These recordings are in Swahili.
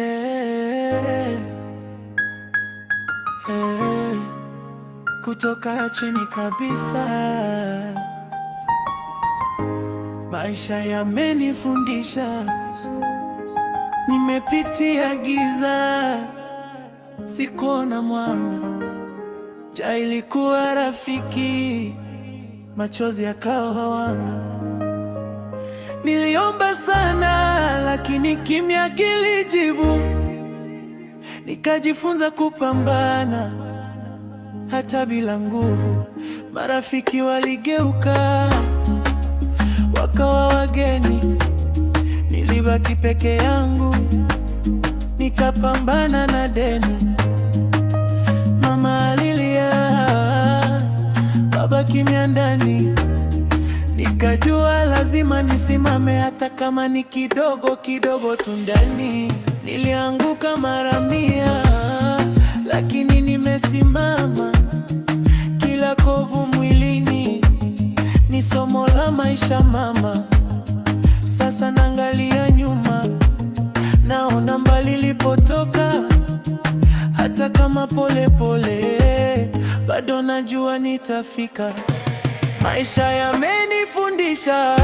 Yeah. Hey. Kutoka chini kabisa, maisha yamenifundisha, nimepitia giza, sikuona mwanga. Njaa ilikuwa rafiki, machozi yakawa hawanga. Niliomba sana, lakini kimya kilijibu. Nikajifunza kupambana hata bila nguvu. Marafiki waligeuka, wakawa wageni. Nilibaki peke yangu, nikapambana na deni. Mama alilia, baba kimya ndani. Nikajua lazima nisimame, hata kama ni kidogo kidogo tu ndani. Nilianguka mara 100, lakini nimesimama. Kila kovu mwilini ni somo la maisha mama. Sasa naangalia nyuma, naona mbali nilipotoka. Hata kama pole pole, bado najua nitafika. Maisha yamenifundisha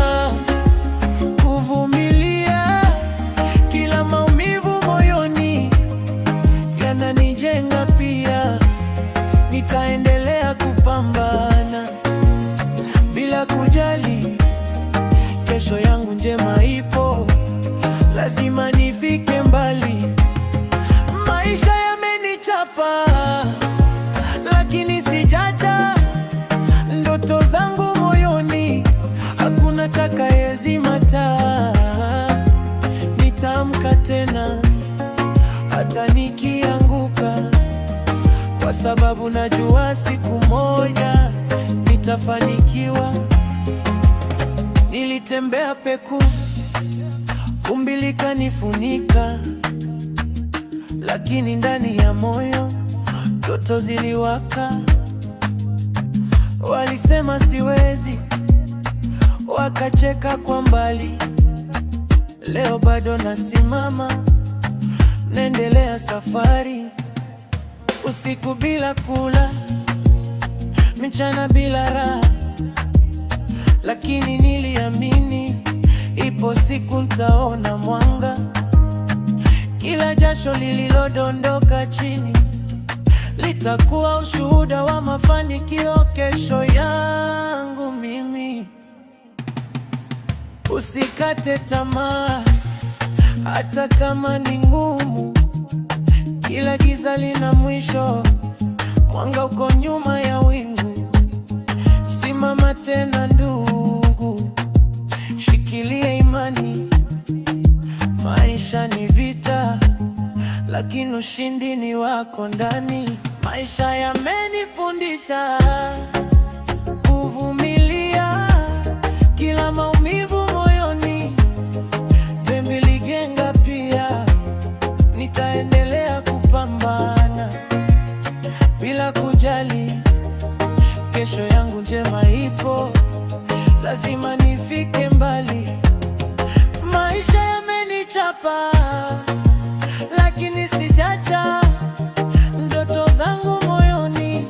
kuvumilia. Kila maumivu moyoni yananijenga pia. Nitaendelea kupambana bila kujali, kesho yangu njema ipo. Lazima nifike mbali. Maisha yamenichapa, lakini sijacha. Ndoto zangu moyoni, hakuna atakayezima taa. Nitaamka tena hata nikianguka, kwa sababu najua siku moja nitafanikiwa. Nilitembea peku, vumbi likanifunika, lakini ndani ya moyo ndoto ziliwaka. Walisema siwezi, wakacheka kwa mbali. Leo bado nasimama, naendelea safari. Usiku bila kula, mchana bila raha, lakini niliamini ipo siku nitaona mwanga. Kila jasho lililodondoka chini litakuwa ushuhuda wa mafanikio kesho yangu mimi. Usikate tamaa, hata kama ni ngumu. Kila giza lina mwisho, mwanga uko nyuma ya wingu. Simama tena ndugu, shikilia imani. Maisha ni vita, lakini ushindi ni wako ndani. Maisha yamenifundisha kuvumilia. Kila maumivu moyoni yamenijenga pia. Nitaendelea kupambana bila kujali, kesho yangu njema ipo. Lazima nifike mbali. Maisha yamenichapa, lakini sijacha. Ndoto zangu moyoni,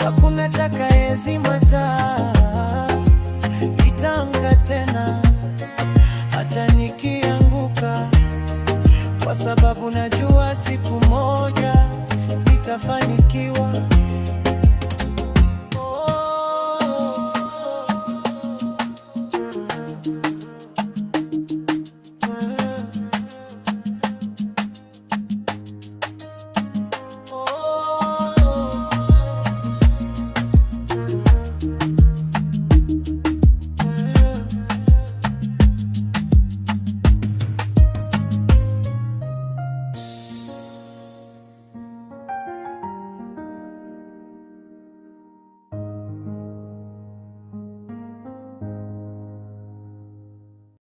hakuna atakayezima taa. Nitaamka tena hata nikianguka, kwa sababu najua siku moja nitafanikiwa.